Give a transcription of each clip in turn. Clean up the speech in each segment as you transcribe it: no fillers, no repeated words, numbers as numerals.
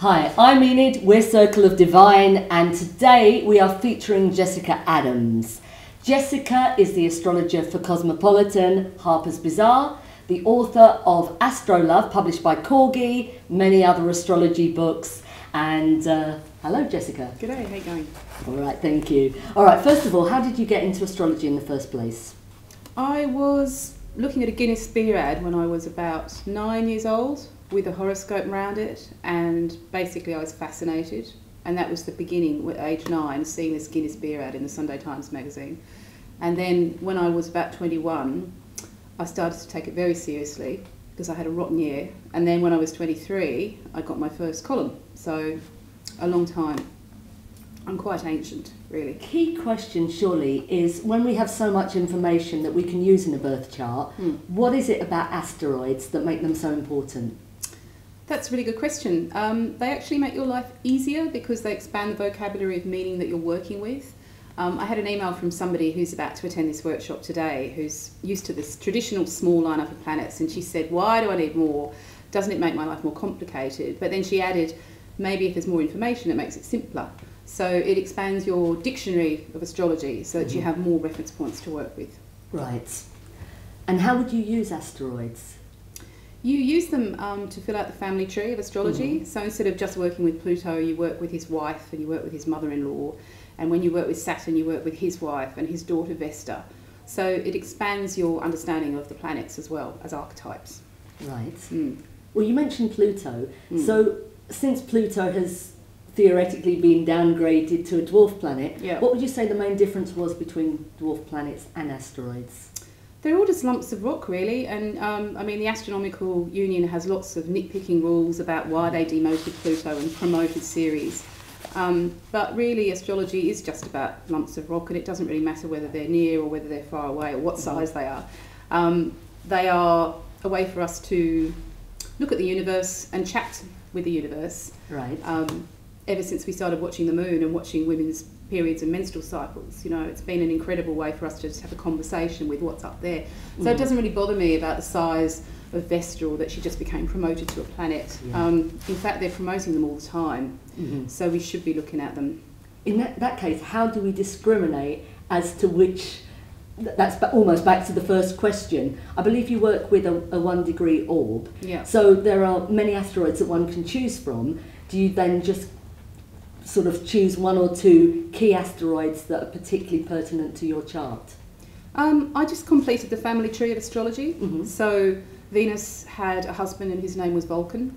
Hi, I'm Enid, we're Circle of Divine, and today we are featuring Jessica Adams. Jessica is the astrologer for Cosmopolitan, Harper's Bazaar, the author of Astrolove, published by Corgi, many other astrology books, and hello Jessica. G'day, how you going? All right, thank you. All right, first of all, how did you get into astrology in the first place? I was looking at a Guinness beer ad when I was about 9 years old with a horoscope around it, and basically I was fascinated, and that was the beginning at age 9, seeing this Guinness beer ad in the Sunday Times magazine. And then when I was about 21, I started to take it very seriously because I had a rotten year, and then when I was 23 I got my first column, so a long time. I'm quite ancient, really. Key question surely is, when we have so much information that we can use in a birth chart, what is it about asteroids that make them so important? That's a really good question. They actually make your life easier because they expand the vocabulary of meaning that you're working with. I had an email from somebody who's about to attend this workshop today who's used to this traditional small lineup of planets, and she said, why do I need more? Doesn't it make my life more complicated? But then she added, maybe if there's more information it makes it simpler. So it expands your dictionary of astrology so that you have more reference points to work with. Right. And how would you use asteroids? You use them to fill out the family tree of astrology. So instead of just working with Pluto, you work with his wife and you work with his mother-in-law. And when you work with Saturn, you work with his wife and his daughter Vesta. So it expands your understanding of the planets as well as archetypes. Right. Well, you mentioned Pluto. So since Pluto has theoretically been downgraded to a dwarf planet, what would you say the main difference was between dwarf planets and asteroids? They're all just lumps of rock, really, and I mean the Astronomical Union has lots of nitpicking rules about why they demoted Pluto and promoted Ceres. But really astrology is just about lumps of rock, and it doesn't really matter whether they're near or whether they're far away or what size they are. They are a way for us to look at the universe and chat with the universe. Right. Ever since we started watching the moon and watching women's periods and menstrual cycles, you know, it's been an incredible way for us to just have a conversation with what's up there. So it doesn't really bother me about the size of Vesta or that she just became promoted to a planet. In fact, they're promoting them all the time, so we should be looking at them. In that case, how do we discriminate as to which? That's almost back to the first question. I believe you work with a 1 degree orb. Yeah. So there are many asteroids that one can choose from. Do you then just sort of choose 1 or 2 key asteroids that are particularly pertinent to your chart? I just completed the family tree of astrology. So Venus had a husband and his name was Vulcan,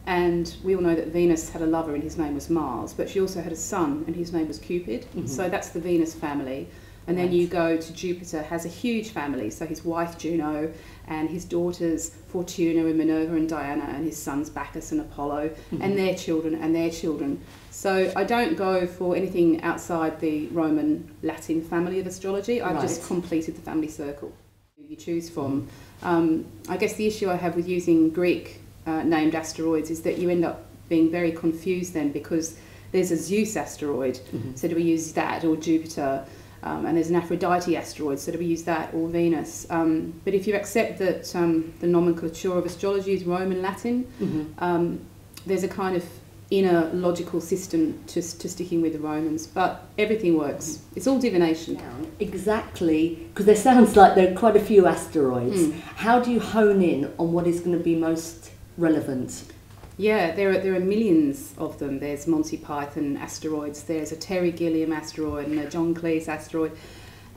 and we all know that Venus had a lover and his name was Mars, but she also had a son and his name was Cupid. So that's the Venus family. And then you go to Jupiter, has a huge family, so his wife Juno and his daughters Fortuna and Minerva and Diana, and his sons Bacchus and Apollo, and their children and their children. So I don't go for anything outside the Roman Latin family of astrology. I've just completed the family circle you choose from. I guess the issue I have with using Greek named asteroids is that you end up being very confused then, because there's a Zeus asteroid, so do we use that or Jupiter? And there's an Aphrodite asteroid, so do we use that or Venus? But if you accept that the nomenclature of astrology is Roman Latin, there's a kind of inner logical system to sticking with the Romans, but everything works. It's all divination. Exactly, because there sounds like there are quite a few asteroids. How do you hone in on what is going to be most relevant? Yeah, there are millions of them. There's Monty Python asteroids, there's a Terry Gilliam asteroid and a John Cleese asteroid.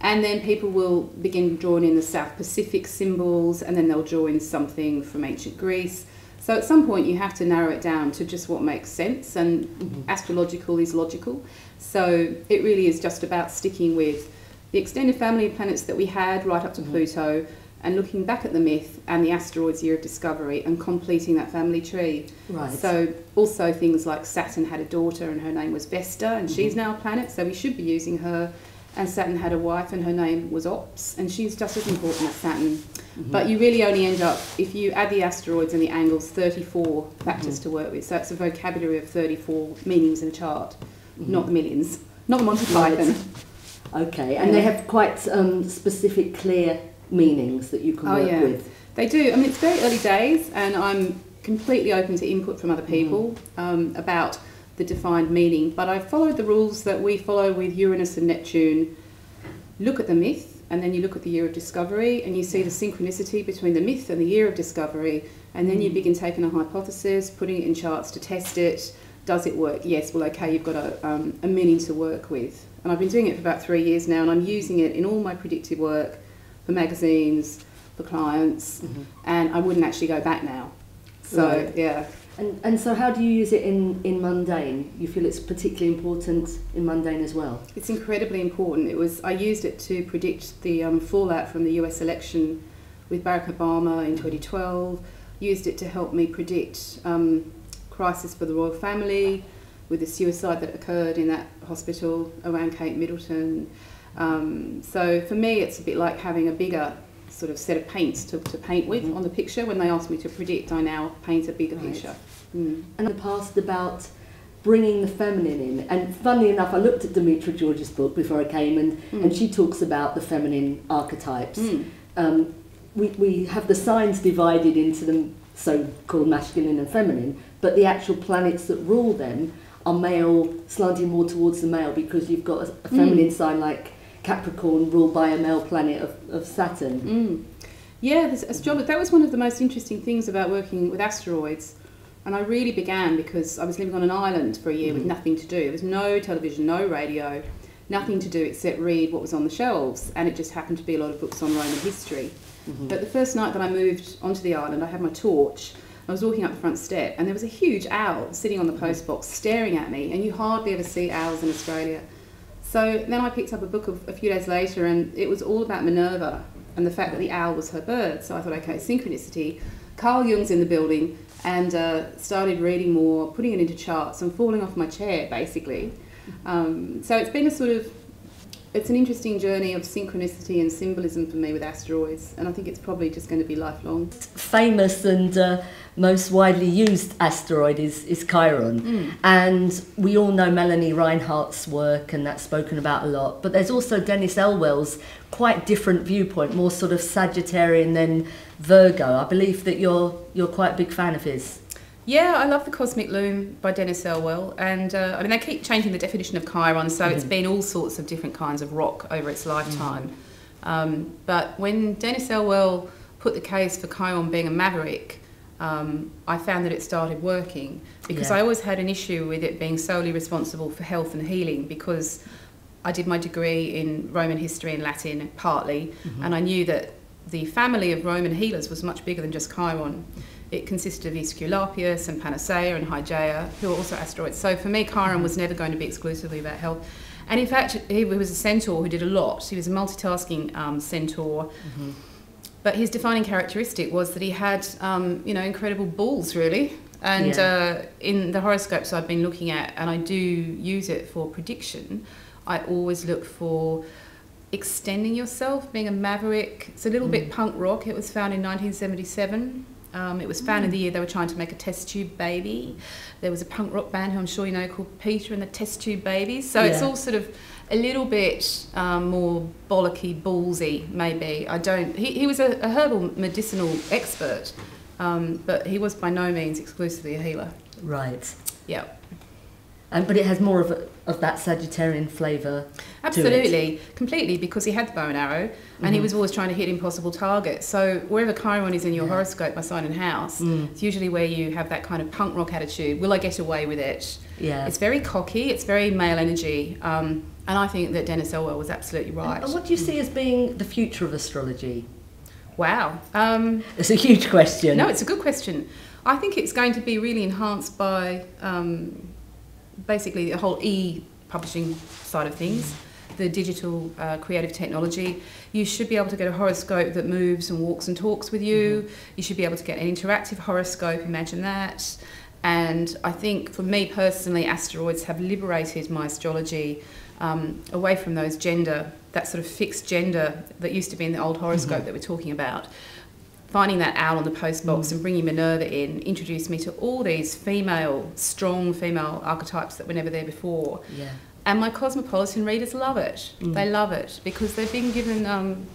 And then people will begin drawing in the South Pacific symbols, and then they'll draw in something from ancient Greece. So at some point you have to narrow it down to just what makes sense, and astrological is logical. So it really is just about sticking with the extended family of planets that we had right up to Pluto, and looking back at the myth and the asteroids year of discovery and completing that family tree. Right. So also things like Saturn had a daughter and her name was Vesta, and she's now a planet, so we should be using her. And Saturn had a wife and her name was Ops, and she's just as important as Saturn. But you really only end up, if you add the asteroids and the angles, 34 factors to work with. So it's a vocabulary of 34 meanings in a chart, not the millions, not the Monty Python. Okay, and they have quite specific, clear meanings that you can work with. They do. I mean, it's very early days, and I'm completely open to input from other people about the defined meaning, but I followed the rules that we follow with Uranus and Neptune. Look at the myth, and then you look at the year of discovery, and you see the synchronicity between the myth and the year of discovery, and then you begin taking a hypothesis, putting it in charts to test it. Does it work? Yes. Well, okay, you've got a meaning to work with. And I've been doing it for about 3 years now, and I'm using it in all my predictive work for magazines, for clients, and I wouldn't actually go back now. So, right. Yeah. And so how do you use it in Mundane? You feel it's particularly important in Mundane as well? It's incredibly important. I used it to predict the fallout from the US election with Barack Obama in 2012. Used it to help me predict crisis for the royal family with the suicide that occurred in that hospital around Cape Middleton. So for me, it's a bit like having a bigger sort of set of paints to paint with on the picture. When they ask me to predict, I now paint a bigger picture. And in the past about bringing the feminine in, and funnily enough, I looked at Demetra George's book before I came, and she talks about the feminine archetypes. We have the signs divided into the so-called masculine and feminine, but the actual planets that rule them are male, slanting more towards the male, because you've got a feminine sign like Capricorn ruled by a male planet of Saturn. Yeah, astrology, that was one of the most interesting things about working with asteroids. And I really began because I was living on an island for a year with nothing to do. There was no television, no radio, nothing to do except read what was on the shelves. And it just happened to be a lot of books on Roman history. But the first night that I moved onto the island, I had my torch. I was walking up the front step, and there was a huge owl sitting on the post box staring at me, and you hardly ever see owls in Australia. So then I picked up a book a few days later, and it was all about Minerva and the fact that the owl was her bird. So I thought, okay, synchronicity. Carl Jung's in the building, and started reading more, putting it into charts, and falling off my chair, basically. So it's been it's an interesting journey of synchronicity and symbolism for me with asteroids, and I think it's probably just going to be lifelong. Famous and most widely used asteroid is Chiron, and we all know Melanie Reinhardt's work, and that's spoken about a lot, but there's also Dennis Elwell's quite different viewpoint, more sort of Sagittarian than Virgo. I believe that you're quite a big fan of his. Yeah, I love The Cosmic Loom by Dennis Elwell, and I mean, they keep changing the definition of Chiron, so it's been all sorts of different kinds of rock over its lifetime. But when Dennis Elwell put the case for Chiron being a maverick, I found that it started working, because I always had an issue with it being solely responsible for health and healing, because I did my degree in Roman history and Latin partly, and I knew that the family of Roman healers was much bigger than just Chiron. It consisted of Aesculapius and Panacea and Hygeia, who are also asteroids. So for me, Chiron was never going to be exclusively about health. And in fact, he was a centaur who did a lot. He was a multitasking centaur. But his defining characteristic was that he had, incredible balls, really. And in the horoscopes I've been looking at, and I do use it for prediction, I always look for extending yourself, being a maverick. It's a little bit punk rock. It was found in 1977. It was found in the year they were trying to make a test tube baby. There was a punk rock band who I'm sure you know called Peter and the Test Tube Babies. So it's all sort of a little bit more bollocky, ballsy, maybe. He was a herbal medicinal expert, but he was by no means exclusively a healer. Right. Yeah. But it has more of that Sagittarian flavour. Absolutely, completely, because he had the bow and arrow, and he was always trying to hit impossible targets. So wherever Chiron is in your horoscope by sign and house, it's usually where you have that kind of punk rock attitude. Will I get away with it? Yeah. It's very cocky. It's very male energy, and I think that Dennis Elwell was absolutely right. And what do you see as being the future of astrology? Wow. It's a huge question. No, it's a good question. I think it's going to be really enhanced by basically the whole e-publishing side of things, the digital creative technology. You should be able to get a horoscope that moves and walks and talks with you. You should be able to get an interactive horoscope, imagine that. And I think for me personally, asteroids have liberated my astrology away from those that sort of fixed gender that used to be in the old horoscope that we're talking about. Finding that owl on the post box and bringing Minerva in introduced me to all these strong female archetypes that were never there before. Yeah. And my cosmopolitan readers love it. They love it because they've been given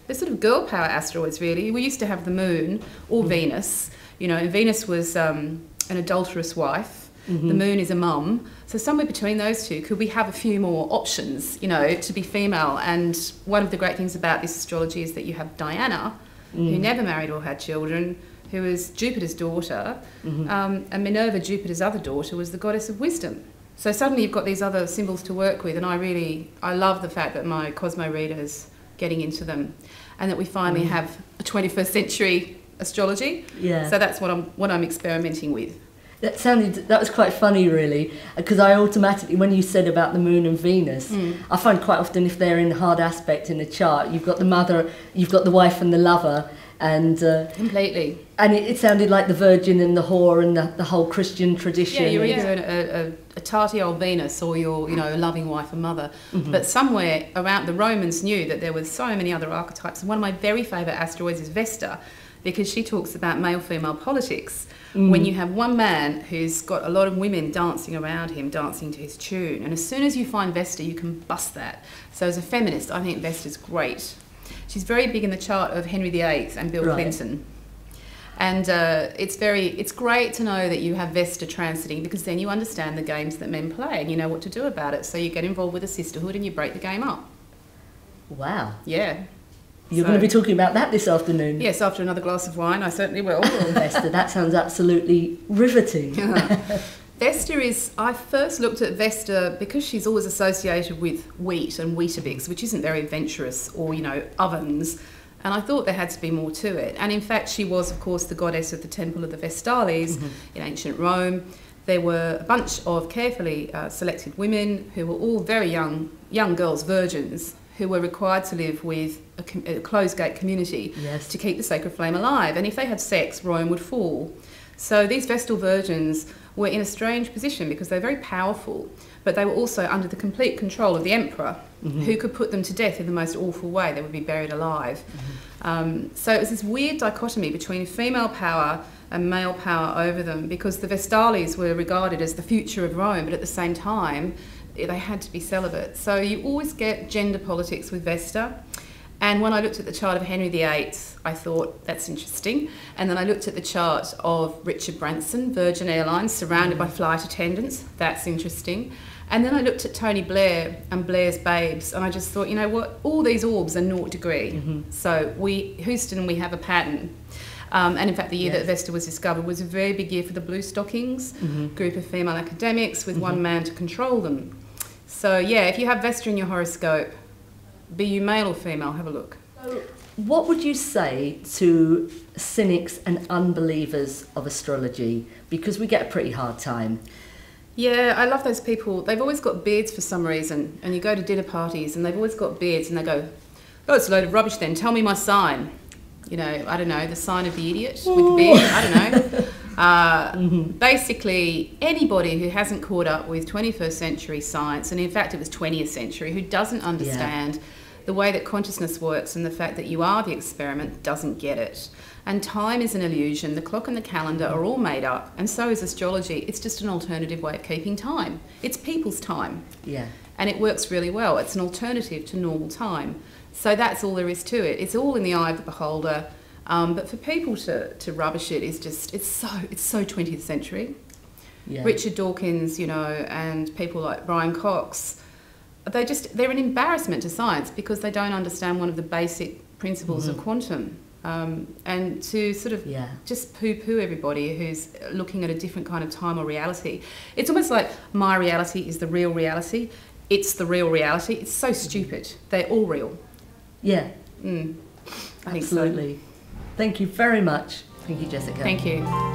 they're sort of girl power asteroids, really. We used to have the Moon or Venus, you know, and Venus was an adulterous wife. The Moon is a mum. So somewhere between those two, could we have a few more options, you know, to be female? And one of the great things about this astrology is that you have Diana, who never married or had children, who is Jupiter's daughter, and Minerva, Jupiter's other daughter, was the goddess of wisdom. So suddenly you've got these other symbols to work with, and I love the fact that my Cosmo reader is getting into them, and that we finally have a 21st century astrology. Yeah. So that's what I'm experimenting with. That was quite funny, really, because I automatically, when you said about the Moon and Venus, I find quite often if they're in hard aspect in a chart, you've got the mother, you've got the wife and the lover, and completely. And it sounded like the Virgin and the whore and the whole Christian tradition. Yeah, you're either a tarty old Venus or you're, you know, a loving wife and mother. But somewhere around, the Romans knew that there were so many other archetypes, and one of my very favourite asteroids is Vesta, because she talks about male-female politics. When you have one man who's got a lot of women dancing around him, dancing to his tune, and as soon as you find Vesta, you can bust that. So as a feminist, I think Vesta's great. She's very big in the chart of Henry VIII and Bill Clinton. And it's great to know that you have Vesta transiting, because then you understand the games that men play and you know what to do about it. So you get involved with a sisterhood and you break the game up. Wow. Yeah. You're going to be talking about that this afternoon? Yes, after another glass of wine, I certainly will. Oh, Vesta, that sounds absolutely riveting. Vesta is, I first looked at Vesta because she's always associated with wheat and Weetabix, which isn't very adventurous, or, you know, ovens. And I thought there had to be more to it. And in fact, she was, of course, the goddess of the Temple of the Vestales in ancient Rome. There were a bunch of carefully selected women who were all very young girls, virgins, who were required to live with a closed-gate community to keep the sacred flame alive. And if they had sex, Rome would fall. So these Vestal virgins were in a strange position because they're very powerful, but they were also under the complete control of the emperor, who could put them to death in the most awful way. They would be buried alive. So it was this weird dichotomy between female power and male power over them, because the Vestales were regarded as the future of Rome, but at the same time, they had to be celibate. So you always get gender politics with Vesta. And when I looked at the chart of Henry VIII, I thought, that's interesting. And then I looked at the chart of Richard Branson, Virgin Airlines, surrounded by flight attendants. That's interesting. And then I looked at Tony Blair and Blair's Babes, and I just thought, you know what, all these orbs are 0 degree. So Houston, we have a pattern. And in fact, the year that Vesta was discovered was a very big year for the Blue Stockings, group of female academics with one man to control them. So yeah, if you have Vesta in your horoscope, be you male or female, have a look. What would you say to cynics and unbelievers of astrology? Because we get a pretty hard time. Yeah, I love those people. They've always got beards for some reason, and you go to dinner parties and they've always got beards, and they go, oh, it's a load of rubbish then, tell me my sign. You know, I don't know, the sign of the idiot with the beard, I don't know. Basically, anybody who hasn't caught up with 21st century science, and in fact it was 20th century, who doesn't understand the way that consciousness works and the fact that you are the experiment, doesn't get it. And time is an illusion. The clock and the calendar are all made up, and so is astrology. It's just an alternative way of keeping time. It's people's time. Yeah. And it works really well. It's an alternative to normal time. So that's all there is to it. It's all in the eye of the beholder. But for people to rubbish it is just, it's so 20th century. Yeah. Richard Dawkins, you know, and people like Brian Cox, they're an embarrassment to science because they don't understand one of the basic principles of quantum. And to sort of just poo-poo everybody who's looking at a different kind of time or reality. It's almost like my reality is the real reality. It's the real reality. It's so stupid. They're all real. Yeah. I think absolutely. So. Thank you very much. Thank you, Jessica. Thank you.